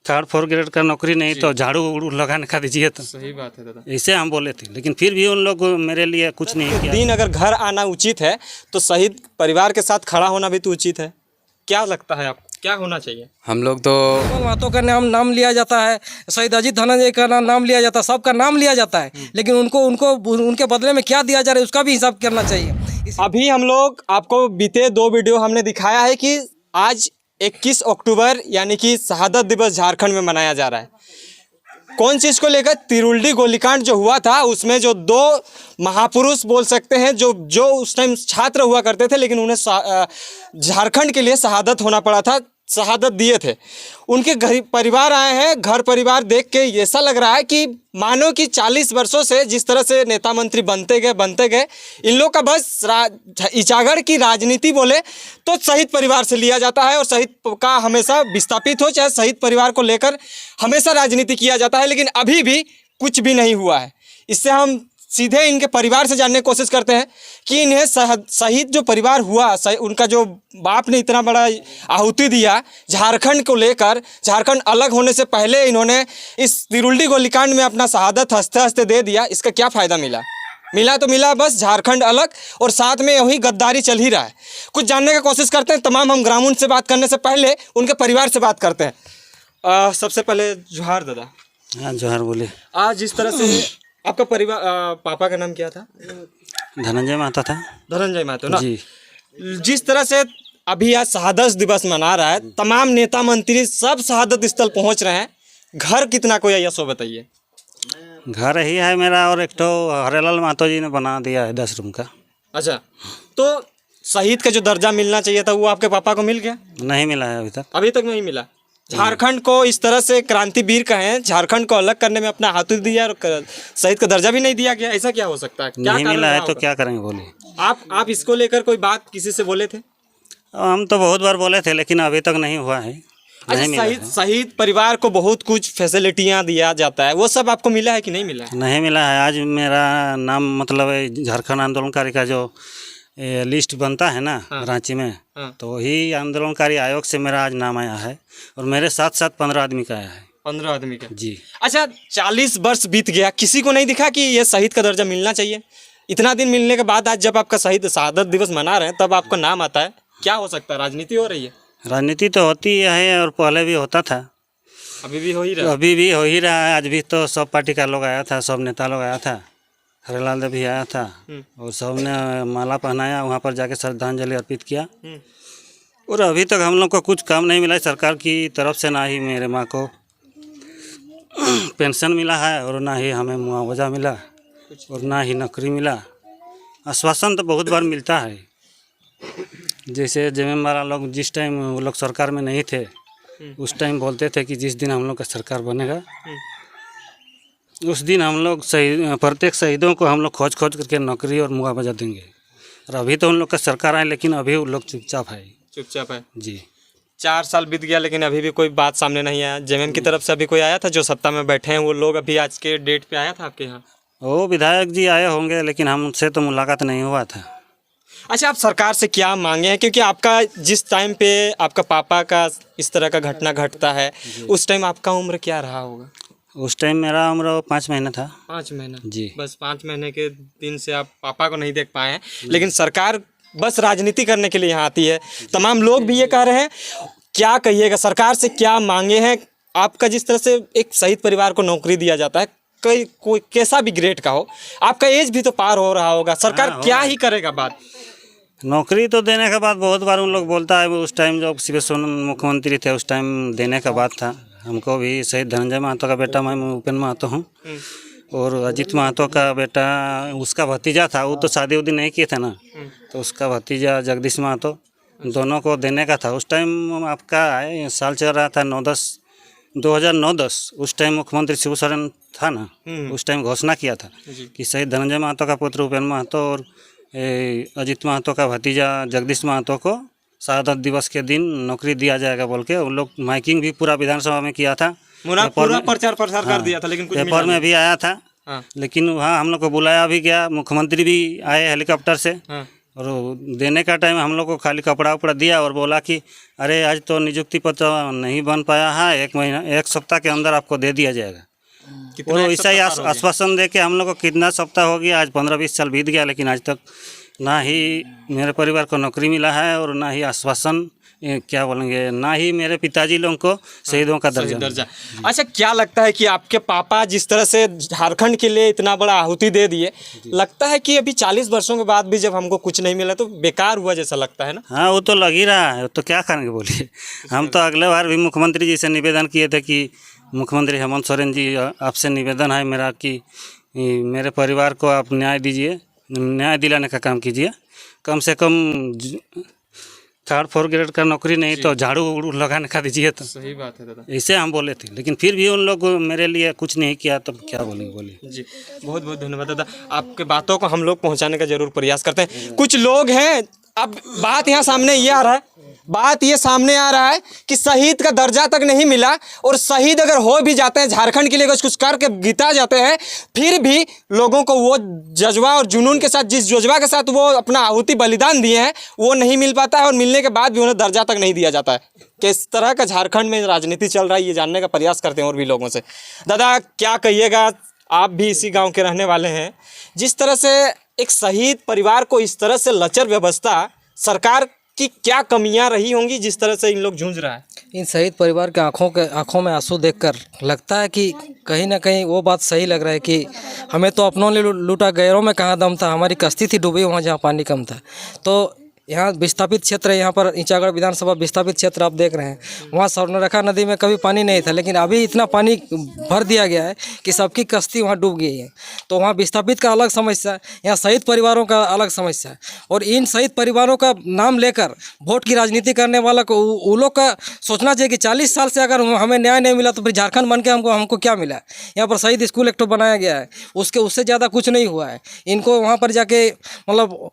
3rd 4th grade का नौकरी नहीं तो झाड़ू उड़ू लगाने का दीजिए। तो सही बात है दादा। ऐसे हम बोले थे, लेकिन फिर भी उन लोग मेरे लिए कुछ नहीं किया। दिन अगर घर आना उचित है तो शहीद परिवार के साथ खड़ा होना भी तो उचित है। क्या लगता है आपको, क्या होना चाहिए? हम लोग तो महतो का नाम लिया जाता है, शहीद अजीत धनंजय का नाम लिया जाता है, सबका नाम लिया जाता है, लेकिन उनको उनके बदले में क्या दिया जा रहा है उसका भी हिसाब करना चाहिए। अभी हम लोग आपको बीते 2 वीडियो हमने दिखाया है कि आज 21 अक्टूबर यानी कि शहादत दिवस झारखंड में मनाया जा रहा है। कौन चीज़ को लेकर? तिरुल्डी गोलीकांड जो हुआ था उसमें जो 2 महापुरुष बोल सकते हैं जो उस टाइम छात्र हुआ करते थे, लेकिन उन्हें झारखंड के लिए शहादत होना पड़ा था, शहादत दिए थे। उनके परिवार आए हैं, घर परिवार देख के ऐसा लग रहा है कि मानो कि 40 वर्षों से जिस तरह से नेता मंत्री बनते गए इन लोग का बस इचागढ़ की राजनीति बोले तो शहीद परिवार से लिया जाता है और शहीद का हमेशा विस्थापित हो चाहे शहीद परिवार को लेकर हमेशा राजनीति किया जाता है, लेकिन अभी भी कुछ भी नहीं हुआ है। इससे हम सीधे इनके परिवार से जानने की कोशिश करते हैं कि इन्हें शहीद जो परिवार हुआ, उनका जो बाप ने इतना बड़ा आहुति दिया झारखंड को लेकर, झारखंड अलग होने से पहले इन्होंने इस तिरुल्डी गोलीकांड में अपना शहादत हंसते हंसते दे दिया। इसका क्या फ़ायदा मिला तो मिला बस झारखंड अलग, और साथ में वही गद्दारी चल ही रहा है। कुछ जानने की कोशिश करते हैं। तमाम हम ग्रामीण से बात करने से पहले उनके परिवार से बात करते हैं। सबसे पहले जोहार दादा। हाँ जोहार बोले। आज जिस तरह से आपका परिवार, पापा का नाम क्या था? धनंजय महतो था। धनंजय महतो ना जी। जिस तरह से अभी आज शहादत दिवस मना रहा है, तमाम नेता मंत्री सब शहादत स्थल पहुंच रहे हैं, घर कितना कोई है सो बताइए। घर ही है मेरा, और एक तो हरेलाल महतो जी ने बना दिया है 10 रूम का। अच्छा, तो शहीद का जो दर्जा मिलना चाहिए था वो आपके पापा को मिल गया? नहीं मिला है अभी तक नहीं मिला। झारखंड को इस तरह से क्रांतिवीर कहें, झारखंड को अलग करने में अपना हाथ दिया और शहीद का दर्जा भी नहीं दिया गया। ऐसा क्या हो सकता है? क्या नहीं मिला है तो क्या करेंगे बोलिए। आप इसको लेकर कोई बात किसी से बोले थे? हम तो बहुत बार बोले थे, लेकिन अभी तक नहीं हुआ है। अच्छा, शहीद परिवार को बहुत कुछ फैसिलिटियाँ दिया जाता है, वो सब आपको मिला है कि नहीं मिला है? नहीं मिला है। आज मेरा नाम मतलब झारखंड आंदोलनकारी का जो लिस्ट बनता है ना, रांची में, तो वही आंदोलनकारी आयोग से मेरा आज नाम आया है, और मेरे साथ साथ 15 आदमी का आया है। 15 आदमी का? जी। अच्छा, 40 वर्ष बीत गया, किसी को नहीं दिखा कि ये शहीद का दर्जा मिलना चाहिए? इतना दिन मिलने के बाद आज जब आपका शहादत दिवस मना रहे हैं तब आपका नाम आता है, क्या हो सकता है? राजनीति हो रही है? राजनीति तो होती है, और पहले भी होता था, अभी भी हो ही रहा है। अभी भी हो ही रहा है। आज भी तो सब पार्टी का लोग आया था, सब नेता लोग आया था, हरेलाल देव भी आया था, और सब ने माला पहनाया, वहाँ पर जाके श्रद्धांजलि अर्पित किया। और अभी तक हम लोग को कुछ काम नहीं मिला है सरकार की तरफ से। ना ही मेरे माँ को पेंशन मिला है, और ना ही हमें मुआवजा मिला, और ना ही नौकरी मिला। आश्वासन तो बहुत बार मिलता है, जैसे जमींदार लोग जिस टाइम वो लोग सरकार में नहीं थे उस टाइम बोलते थे कि जिस दिन हम लोग का सरकार बनेगा उस दिन हम लोग प्रत्येक शहीदों को हम लोग खोज करके नौकरी और मुआवजा देंगे। और अभी तो उन लोग का सरकार आए, लेकिन अभी वो लोग चुपचाप है। जी। 4 साल बीत गया लेकिन अभी भी कोई बात सामने नहीं आया। जेएमएम की तरफ से अभी कोई आया था जो सत्ता में बैठे हैं वो लोग? अभी आज के डेट पे आया था आपके यहाँ? वो विधायक जी आए होंगे, लेकिन हमसे तो मुलाकात नहीं हुआ था। अच्छा, आप सरकार से क्या मांगे हैं? क्योंकि आपका जिस टाइम पे आपका पापा का इस तरह का घटना घटता है उस टाइम आपका उम्र क्या रहा होगा? उस टाइम मेरा उम्र 5 महीना था। 5 महीना? जी। बस 5 महीने के दिन से आप पापा को नहीं देख पाए हैं, लेकिन सरकार बस राजनीति करने के लिए यहाँ आती है। तमाम लोग भी ये कह रहे हैं, क्या कहिएगा, सरकार से क्या मांगे हैं? आपका जिस तरह से एक शहीद परिवार को नौकरी दिया जाता है, कोई कैसा भी ग्रेड का हो, आपका एज भी तो पार हो रहा होगा, सरकार क्या ही करेगा बात? नौकरी तो देने के बाद बहुत बार उन लोग बोलता है, उस टाइम जब शिव सोरेन मुख्यमंत्री थे उस टाइम देने का बात था। हमको भी शहीद धनंजय महतो का बेटा मैं उपेंद्र महतो हूँ, और अजीत महतो का बेटा उसका भतीजा था, वो तो शादी उदी नहीं किए थे ना, तो उसका भतीजा जगदीश महतो, दोनों को देने का था। उस टाइम आपका साल चल रहा था 2009-10, उस टाइम मुख्यमंत्री शिव सोरेन था ना, उस टाइम घोषणा किया था कि शहीद धनंजय महतो का पुत्र उपेंद्र महतो और अजीत महतो का भतीजा जगदीश महतो को शहादत दिवस के दिन नौकरी दिया जाएगा बोल के उन लोग माइकिंग भी पूरा विधानसभा में किया था, पूरा प्रचार प्रसार कर दिया था, लेकिन कुछ पेपर में भी आया था। लेकिन वहाँ हम लोग को बुलाया भी गया, मुख्यमंत्री भी आए हेलीकॉप्टर से, और देने का टाइम हम लोग को खाली कपड़ा उपड़ा दिया और बोला कि अरे आज तो नियुक्ति पत्र नहीं बन पाया है, 1 सप्ताह के अंदर आपको दे दिया जाएगा। कितना और एक ऐसा ही सप्ताह पार हो गया? आश्वासन दे के हम लोग को कितना सप्ताह हो गया, आज 15-20 साल बीत गया, लेकिन आज तक ना ही मेरे परिवार को नौकरी मिला है और ना ही आश्वासन क्या बोलेंगे, ना ही मेरे पिताजी लोगों को शहीदों का सही दर्जा। दर्जा। अच्छा, क्या लगता है कि आपके पापा जिस तरह से झारखंड के लिए इतना बड़ा आहुति दे दिए, लगता है कि अभी 40 वर्षों के बाद भी जब हमको कुछ नहीं मिला तो बेकार हुआ जैसा लगता है ना? हाँ, वो तो लग ही रहा है, तो क्या करेंगे बोलिए। हम तो अगले बार भी मुख्यमंत्री जी से निवेदन किए थे कि मुख्यमंत्री हेमंत सोरेन जी, आपसे निवेदन है मेरा कि मेरे परिवार को आप न्याय दीजिए, न्याय दिलाने का काम कीजिए। कम से कम 3-4 ग्रेड का नौकरी नहीं तो झाड़ू उड़ू लगाने का दीजिए। तो सही बात है दादा ऐसे हम बोले थे, लेकिन फिर भी उन लोग मेरे लिए कुछ नहीं किया, तब क्या बोलेंगे बोलिए। जी। बहुत बहुत धन्यवाद दादा, आपके बातों को हम लोग पहुंचाने का जरूर प्रयास करते हैं। कुछ लोग हैं, अब बात यहाँ सामने ये आ रहा है, बात ये सामने आ रहा है कि शहीद का दर्जा तक नहीं मिला, और शहीद अगर हो भी जाते हैं, झारखंड के लिए कुछ करके जीता जाते हैं, फिर भी लोगों को वो जज्बा और जुनून के साथ, जिस जज्बा के साथ वो अपना आहुति बलिदान दिए हैं, वो नहीं मिल पाता है, और मिलने के बाद भी उन्हें दर्जा तक नहीं दिया जाता है। किस तरह का झारखंड में राजनीति चल रहा है, ये जानने का प्रयास करते हैं और भी लोगों से। दादा, क्या कहिएगा, आप भी इसी गाँव के रहने वाले हैं, जिस तरह से एक शहीद परिवार को इस तरह से लचर व्यवस्था, सरकार की क्या कमियां रही होंगी जिस तरह से इन लोग जूझ रहा है? इन शहीद परिवार के आंखों में आंसू देखकर लगता है कि कहीं ना कहीं वो बात सही लग रहा है कि हमें तो अपनों ने लूटा, गैरों में कहाँ दम था। हमारी कश्ती थी डूबी वहाँ जहाँ पानी कम था। तो यहाँ विस्थापित क्षेत्र है, यहाँ पर ईचागढ़ विधानसभा विस्थापित क्षेत्र आप देख रहे हैं, वहाँ स्वर्णरेखा नदी में कभी पानी नहीं था, लेकिन अभी इतना पानी भर दिया गया है कि सबकी कश्ती वहाँ डूब गई है। तो वहाँ विस्थापित का अलग समस्या है, यहाँ शहीद परिवारों का अलग समस्या है। और इन शहीद परिवारों का नाम लेकर वोट की राजनीति करने वाला को वो लोग का सोचना चाहिए कि 40 साल से अगर हमें न्याय नहीं मिला तो फिर झारखंड बन के हमको क्या मिला। यहाँ पर शहीद स्कूल एक तो बनाया गया है, उससे ज़्यादा कुछ नहीं हुआ है। इनको वहाँ पर जाके मतलब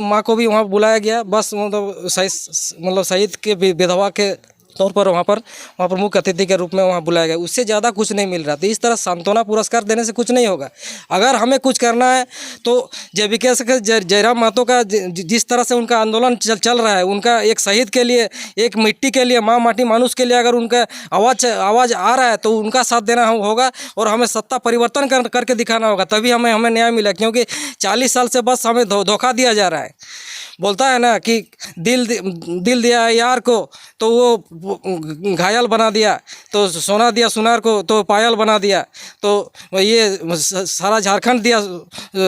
माँ को भी वहाँ बुलाया गया, बस मतलब शहीद के विधवा के तौर पर वहाँ पर मुख्य अतिथि के रूप में वहाँ बुलाया गया, उससे ज़्यादा कुछ नहीं मिल रहा। तो इस तरह सांत्वना पुरस्कार देने से कुछ नहीं होगा। अगर हमें कुछ करना है तो JBK के जयराम महतो का जिस तरह से उनका आंदोलन चल रहा है, उनका एक शहीद के लिए, एक मिट्टी के लिए, माँ माटी मानुष के लिए अगर उनका आवाज़ आ रहा है तो उनका साथ देना होगा, और हमें सत्ता परिवर्तन करके दिखाना होगा, तभी हमें न्याय मिला। क्योंकि 40 साल से बस हमें धोखा दिया जा रहा है। बोलता है ना कि दिल दिया है यार को तो वो घायल बना दिया, तो सोना दिया सुनार को तो पायल बना दिया, तो ये सारा झारखंड दिया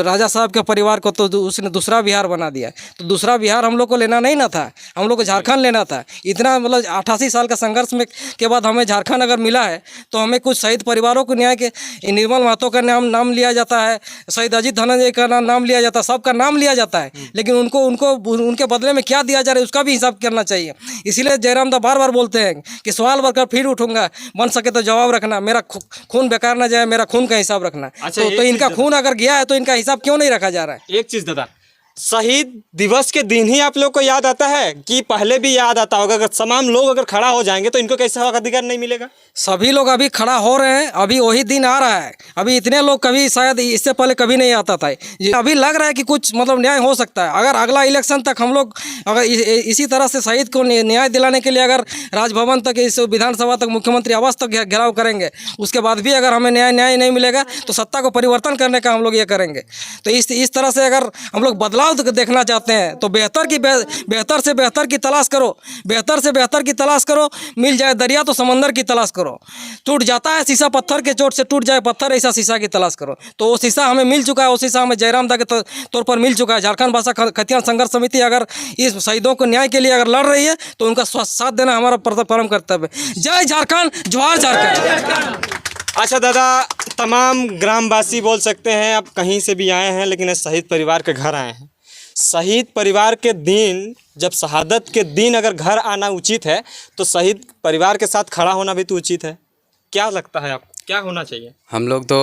राजा साहब के परिवार को तो उसने दूसरा बिहार बना दिया। तो दूसरा बिहार हम लोग को लेना नहीं ना था, हम लोग को झारखंड लेना था। इतना मतलब 88 साल का संघर्ष में के बाद हमें झारखंड अगर मिला है तो हमें कुछ शहीद परिवारों को न्याय के, निर्मल महतो का नाम लिया जाता है, शहीद अजीत धनंजय का नाम लिया जाता है, सबका नाम लिया जाता है, लेकिन उनको उनके बदले में क्या दिया जा रहा है उसका भी हिसाब करना चाहिए। इसीलिए जयराम दा बार बार बोलते हैं कि सवाल भरकर फिर उठूंगा, बन सके तो जवाब रखना, मेरा खून बेकार ना जाए, मेरा खून का हिसाब रखना। अच्छा, तो इनका खून अगर गया है तो इनका हिसाब क्यों नहीं रखा जा रहा है? एक चीज दादा, शहीद दिवस के दिन ही आप लोग को याद आता है कि पहले भी याद आता होगा? अगर तमाम लोग अगर खड़ा हो जाएंगे तो इनको कैसे हक अधिकार नहीं मिलेगा? सभी लोग अभी खड़ा हो रहे हैं, अभी वही दिन आ रहा है। अभी इतने लोग कभी शायद इससे पहले कभी नहीं आता था। अभी लग रहा है कि कुछ मतलब न्याय हो सकता है। अगर अगला इलेक्शन तक हम लोग अगर इसी तरह से शहीद को न्याय दिलाने के लिए अगर राजभवन तक, इस विधानसभा तक, मुख्यमंत्री आवास तक घेराव करेंगे, उसके बाद भी अगर हमें न्याय नहीं मिलेगा तो सत्ता को परिवर्तन करने का हम लोग ये करेंगे। तो इस तरह से अगर हम लोग बदलाव देखना चाहते हैं तो बेहतर से बेहतर की तलाश करो, बेहतर से बेहतर की तलाश करो। मिल जाए दरिया तो समंदर की तलाश करो। टूट जाता है शीशा पत्थर के चोट से, टूट जाए पत्थर ऐसा शीशा की तलाश करो। तो वो शीशा हमें मिल चुका है, वो शीशा हमें जयराम दा के तौर पर मिल चुका है। झारखंड भाषा खतियान संघर्ष समिति अगर इस शहीदों को न्याय के लिए अगर लड़ रही है तो उनका साथ देना हमारा परम कर्तव्य है। जय झारखंड, जोहार झारखंड। अच्छा दादा, तमाम ग्रामवासी बोल सकते हैं, आप कहीं से भी आए हैं लेकिन शहीद परिवार के घर आए हैं। शहीद परिवार के दिन, जब शहादत के दिन अगर घर आना उचित है तो शहीद परिवार के साथ खड़ा होना भी तो उचित है। क्या लगता है आपको, क्या होना चाहिए? हम लोग तो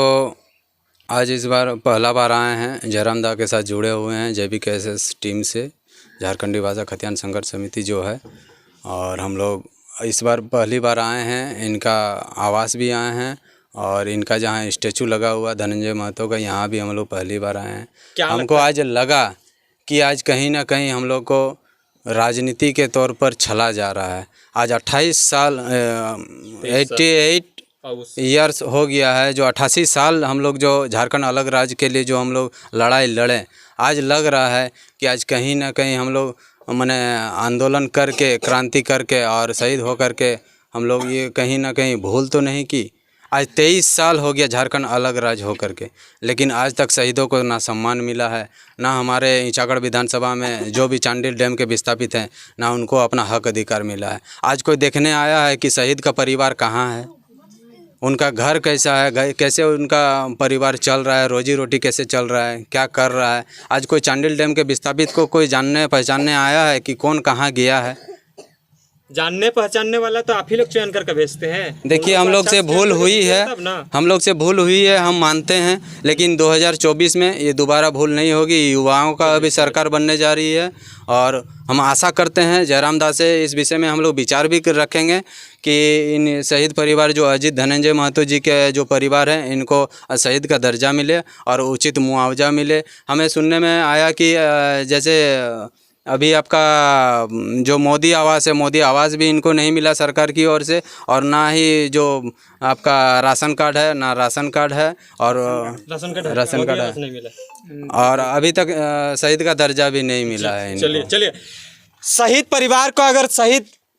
आज इस बार पहला बार आए हैं, जयराम दा के साथ जुड़े हुए हैं JBK टीम से, झारखंडी भाषा खतियान संघर्ष समिति जो है। और हम लोग इस बार पहली बार आए हैं, इनका आवास भी आए हैं, और इनका जहाँ स्टैचू लगा हुआ धनंजय महतो का, यहाँ भी हम लोग पहली बार आए हैं। हमको आज लगा कि आज कहीं ना कहीं हम लोग को राजनीति के तौर पर छला जा रहा है। आज 28 साल 88 ईयर्स हो गया है, जो 88 साल हम लोग जो झारखंड अलग राज्य के लिए जो हम लोग लड़ाई लड़े, आज लग रहा है कि आज कहीं ना कहीं हम लोग माने आंदोलन करके, क्रांति करके और शहीद हो करके हम लोग ये कहीं ना कहीं भूल तो नहीं की। आज 23 साल हो गया झारखंड अलग राज्य हो करके, लेकिन आज तक शहीदों को ना सम्मान मिला है, ना हमारे ईचागढ़ विधानसभा में जो भी चांडिल डैम के विस्थापित हैं, ना उनको अपना हक अधिकार मिला है। आज कोई देखने आया है कि शहीद का परिवार कहाँ है, उनका घर कैसा है, कैसे उनका परिवार चल रहा है, रोजी रोटी कैसे चल रहा है, क्या कर रहा है। आज कोई चांडिल डैम के विस्थापित को कोई जानने पहचानने आया है कि कौन कहाँ गया है? जानने पहचानने वाला तो आप ही लोग चयन करके भेजते हैं। देखिए, हम लोग से भूल हुई है, हम लोग से भूल हुई है, हम मानते हैं, लेकिन 2024 में ये दोबारा भूल नहीं होगी। युवाओं का अभी सरकार बनने जा रही है और हम आशा करते हैं जयराम दास से इस विषय में हम लोग विचार भी रखेंगे कि इन शहीद परिवार जो अजीत धनंजय महतो जी के जो परिवार हैं, इनको शहीद का दर्जा मिले और उचित मुआवजा मिले। हमें सुनने में आया कि जैसे अभी आपका जो मोदी आवास है, मोदी आवास भी इनको नहीं मिला सरकार की ओर से, और ना ही जो आपका राशन कार्ड है, ना राशन कार्ड है, और राशन कार्ड है नहीं मिला, और अभी तक शहीद का दर्जा भी नहीं मिला है इनको। चलिए शहीद परिवार को अगर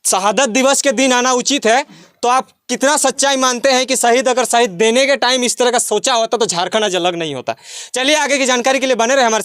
शहादत दिवस के दिन आना उचित है, तो आप कितना सच्चाई मानते हैं कि अगर शहीद देने के टाइम इस तरह का सोचा होता तो झारखंड आज अलग नहीं होता। चलिए आगे की जानकारी के लिए बने रहे हमारे